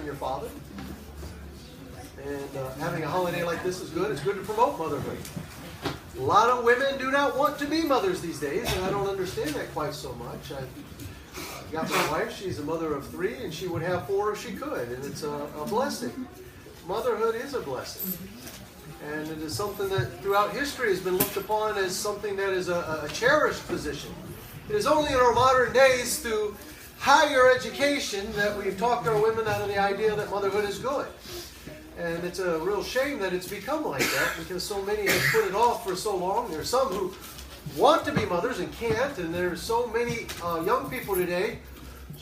your father. And having a holiday like this is good. It's good to promote motherhood. A lot of women do not want to be mothers these days, and I don't understand that quite so much. I got my wife. She's a mother of 3, and she would have 4 if she could, and it's a blessing. Motherhood is a blessing. And it is something that throughout history has been looked upon as something that is a cherished position. It is only in our modern days through higher education that we've talked our women out of the idea that motherhood is good. And it's a real shame that it's become like that because so many have put it off for so long. There's some who want to be mothers and can't, and there's so many young people today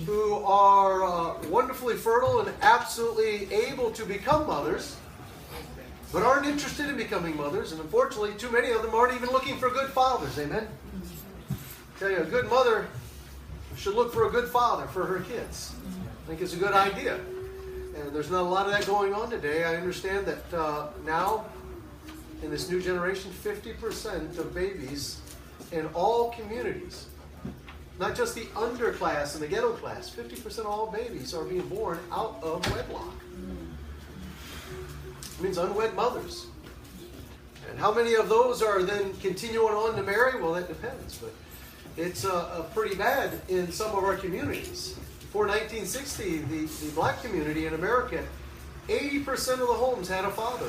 who are wonderfully fertile and absolutely able to become mothers, but aren't interested in becoming mothers. And unfortunately, too many of them aren't even looking for good fathers. Amen? I tell you, a good mother should look for a good father for her kids. I think it's a good idea. And there's not a lot of that going on today. I understand that now, in this new generation, 50% of babies in all communities, not just the underclass and the ghetto class, 50% of all babies are being born out of wedlock. It means unwed mothers. And how many of those are then continuing on to marry? Well, that depends. But it's pretty bad in some of our communities. Before 1960, the black community in America, 80% of the homes had a father.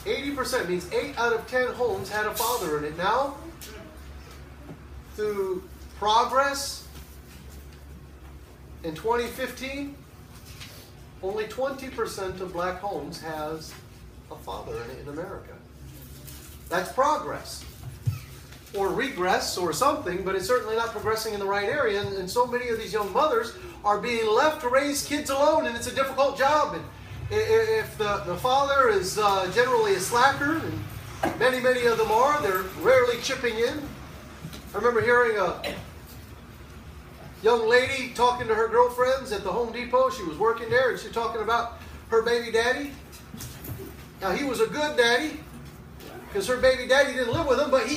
80% means 8 out of 10 homes had a father in it. Now, through progress, in 2015, only 20% of black homes has a father in it in America. That's progress. Or regress or something, but it's certainly not progressing in the right area. And so many of these young mothers are being left to raise kids alone, and it's a difficult job. And if the father is generally a slacker, and many of them are, they're rarely chipping in. I remember hearing a young lady talking to her girlfriends at the Home Depot. She was working there, and she's talking about her baby daddy. Now, he was a good daddy, because her baby daddy didn't live with him, but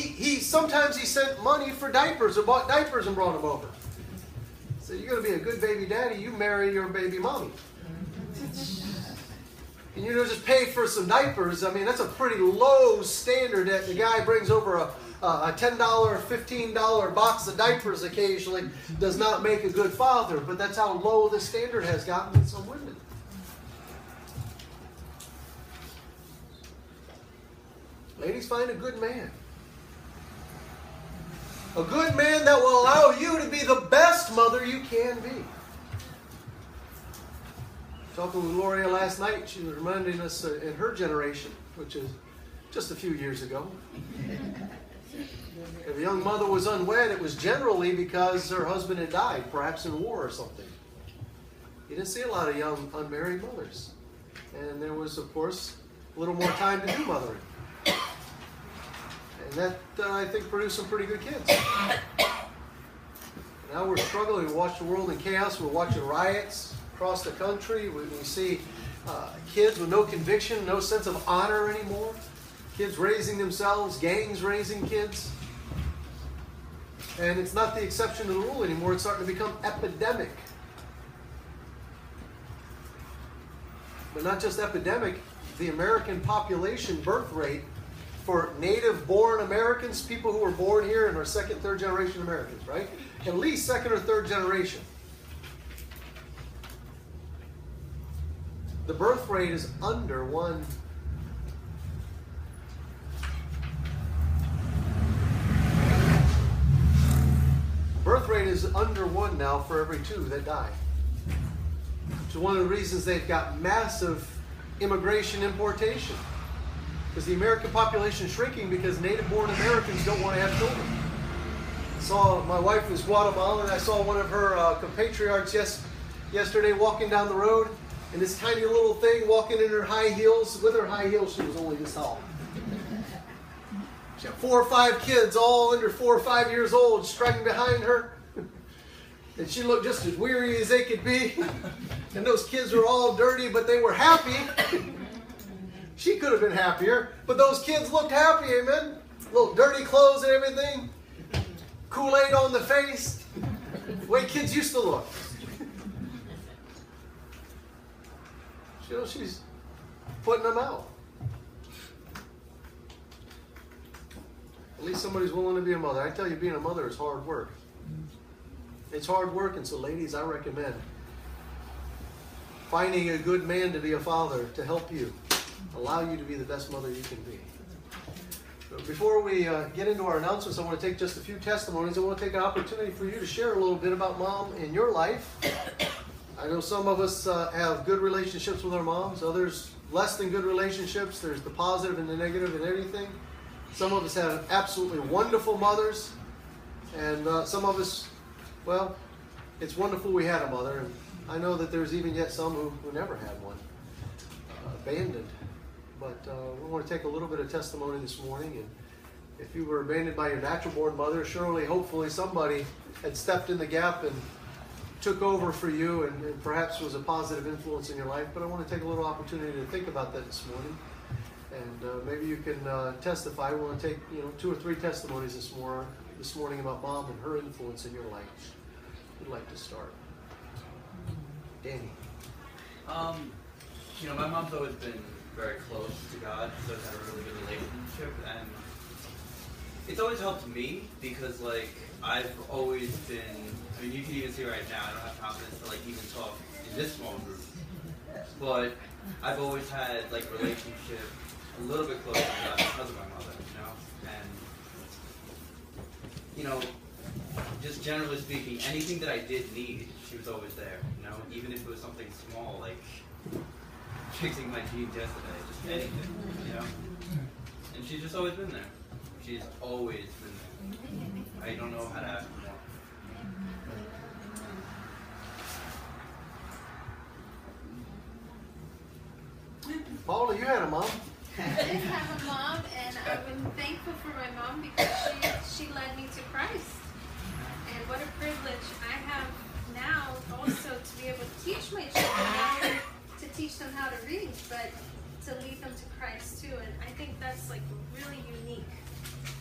sometimes he sent money for diapers or bought diapers and brought them over. So you're going to be a good baby daddy, you marry your baby mommy. And you just pay for some diapers. I mean, that's a pretty low standard that the guy brings over a $10, $15 box of diapers occasionally does not make a good father. But that's how low the standard has gotten in some women. Ladies, find a good man. A good man that will allow you to be the best mother you can be. Talking with Gloria last night, she was reminding us in her generation, which is just a few years ago, if a young mother was unwed, it was generally because her husband had died, perhaps in war or something. You didn't see a lot of young unmarried mothers. And there was, of course, a little more time to do mothering. And that, I think, produced some pretty good kids. Now we're struggling to watch the world in chaos. We're watching riots across the country. We see kids with no conviction, no sense of honor anymore. Kids raising themselves, gangs raising kids. And it's not the exception to the rule anymore. It's starting to become epidemic. But not just epidemic, the American population birth rate for native-born Americans, people who were born here and are second, third generation Americans, right? At least second or third generation. The birth rate is under 1. Birth rate is under 1 now for every 2 that die. Which is one of the reasons they've got massive immigration importation. Because the American population is shrinking because native-born Americans don't want to have children. My wife is Guatemalan. I saw one of her compatriots yesterday walking down the road, and this tiny little thing walking in her high heels. With her high heels, she was only this tall. She had 4 or 5 kids, all under 4 or 5 years old, striding behind her. And she looked just as weary as they could be. And those kids were all dirty, but they were happy. She could have been happier, but those kids looked happy, amen? Little dirty clothes and everything. Kool-Aid on the face. The way kids used to look. she's putting them out. At least somebody's willing to be a mother. I tell you, being a mother is hard work. It's hard work, and so ladies, I recommend finding a good man to be a father to help you, allow you to be the best mother you can be. But before we get into our announcements, I want to take just a few testimonies. I want to take an opportunity for you to share a little bit about mom in your life. I know some of us have good relationships with our moms, others less than good relationships. There's the positive and the negative and everything. Some of us have absolutely wonderful mothers, and some of us, well, it's wonderful we had a mother, and I know that there's even yet some who never had one, abandoned. But we want to take a little bit of testimony this morning, and if you were abandoned by your natural-born mother, surely, hopefully, somebody had stepped in the gap and took over for you, and perhaps was a positive influence in your life. But I want to take a little opportunity to think about that this morning. And maybe you can testify. We want to take 2 or 3 testimonies this morning about mom and her influence in your life. Who'd like to start? Danny. My mom's always been very close to God, so I've had a really good relationship, and it's always helped me because I've always been. I mean, you can even see right now I don't have confidence to even talk in this small group, but I've always had relationship a little bit closer to God because of my mother, and just generally speaking, anything that I did need, she was always there, even if it was something small, like fixing my jeans yesterday, just anything, and she's just always been there. She's always been there. I don't know how to ask for more. Paula, you had a mom. I did have a mom, and I've been thankful for my mom because she led me to Christ. And what a privilege I have now also to be able to teach my children, not only to teach them how to read, but to lead them to Christ too. And I think that's a really unique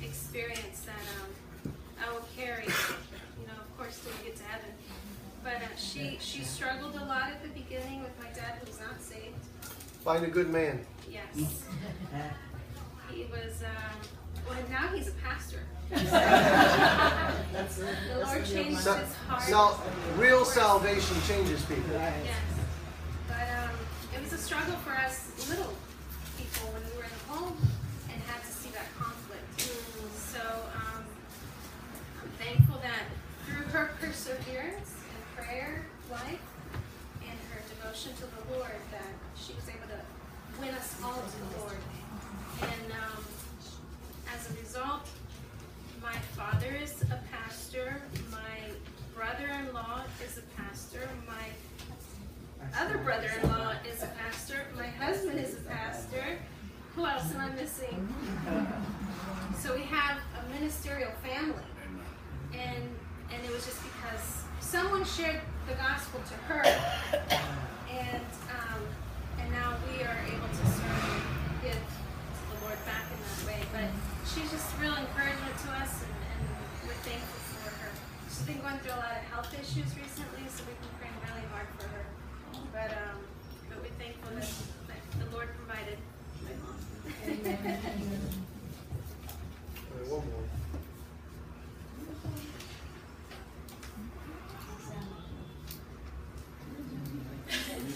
experience that I will carry, of course, till we get to heaven. But she struggled a lot at the beginning with my dad, who was not saved. Find a good man. Yes. He was, now he's a pastor. The Lord changed his heart. Real salvation changes people. Yes. But it was a struggle for us little people when we were in the home and had to see that conflict. So I'm thankful that through her perseverance and prayer life and her devotion to the Lord, that she was able to win us all to the Lord. And as a result, my father is a pastor, my brother-in-law is a pastor, my other brother-in-law is a pastor, my husband is a pastor. Who else am I missing? So we have a ministerial family. And it was just because someone shared the gospel to her, and now we are able to serve and give to the Lord back in that way. But she's just real encouragement to us, and we're thankful for her. She's been going through a lot of health issues recently, so we've been praying really hard for her. But we're thankful that the Lord provided my mom. All right, one more.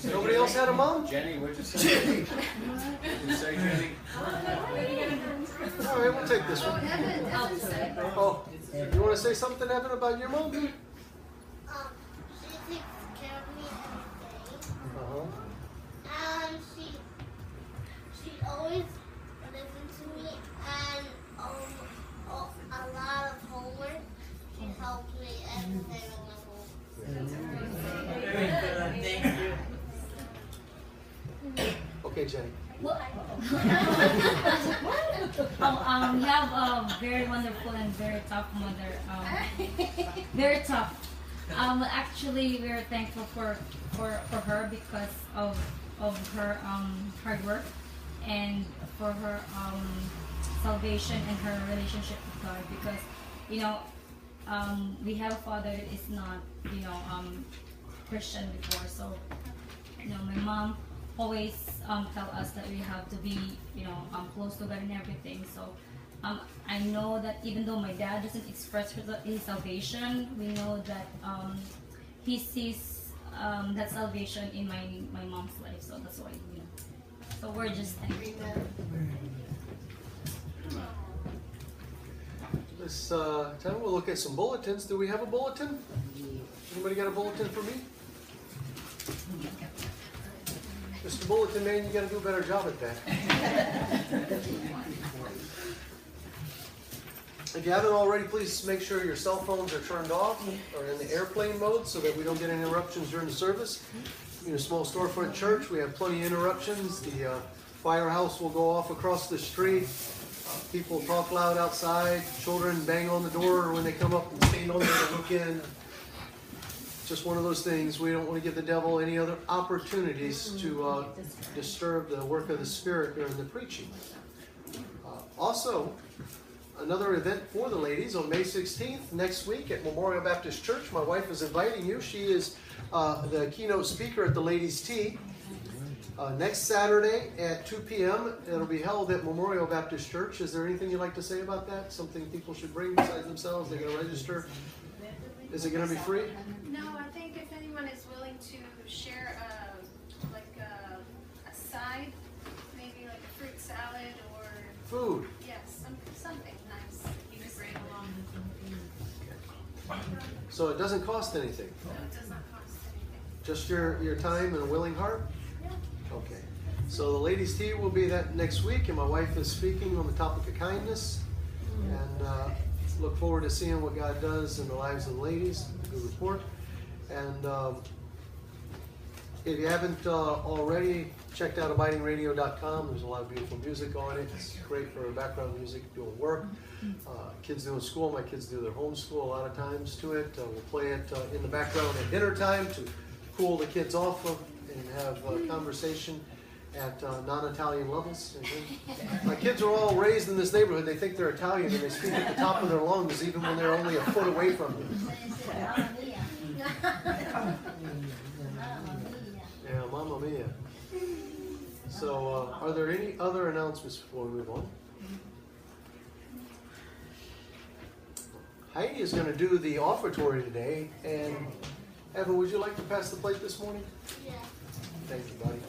Nobody else had a mom? Jenny, what'd you say? What'd you say, Jenny? All right, we'll take this one. Evan said. Oh, you want to say something, Evan, about your mom? She takes care of me every day. And she always listens to me, and a lot of homework. She helps me every day on my home. Thank you. Okay, Jenny. We have a very wonderful and very tough mother. Very tough. Actually, we're thankful for her because of her hard work and for her salvation and her relationship with God. Because we have a father that is not Christian before, so my mom always tell us that we have to be, close to God and everything. So I know that even though my dad doesn't express his salvation, we know that he sees that salvation in my mom's life. So that's why, so we're just thankful. This time we'll look at some bulletins. Do we have a bulletin? Anybody got a bulletin for me? Mr. Bulletin Man, you got to do a better job at that. If you haven't already, please make sure your cell phones are turned off or in the airplane mode so that we don't get any interruptions during the service. In a small storefront church, we have plenty of interruptions. The firehouse will go off across the street. People talk loud outside. Children bang on the door when they come up and stand on there to look in. Just one of those things. We don't want to give the devil any other opportunities to disturb the work of the Spirit during the preaching. Also, another event for the ladies on May 16th, next week at Memorial Baptist Church. My wife is inviting you. She is the keynote speaker at the Ladies' Tea. Next Saturday at 2 p.m. It'll be held at Memorial Baptist Church. Is there anything you'd like to say about that? Something people should bring besides themselves? They're going to register. Is it going to be free? No, I think if anyone is willing to share a side, maybe like a fruit salad or Food. yes, something nice. You can bring along. So it doesn't cost anything. No, it does not cost anything. Just your time and a willing heart? Yeah. Okay. So the ladies' tea will be that next week, and my wife is speaking on the topic of kindness. And look forward to seeing what God does in the lives of the ladies. Good report. And if you haven't already checked out abidingradio.com, there's a lot of beautiful music on it. It's great for background music, doing work. Kids doing school. My kids do their homeschool a lot of times to it. We'll play it in the background at dinner time to cool the kids off and have conversation at non-Italian levels. My kids are all raised in this neighborhood. They think they're Italian and they speak at the top of their lungs even when they're only a foot away from me. Yeah, Mamma Mia. So, are there any other announcements before we move on? Heidi is going to do the offertory today. And Evan, would you like to pass the plate this morning? Yeah. Thank you, buddy.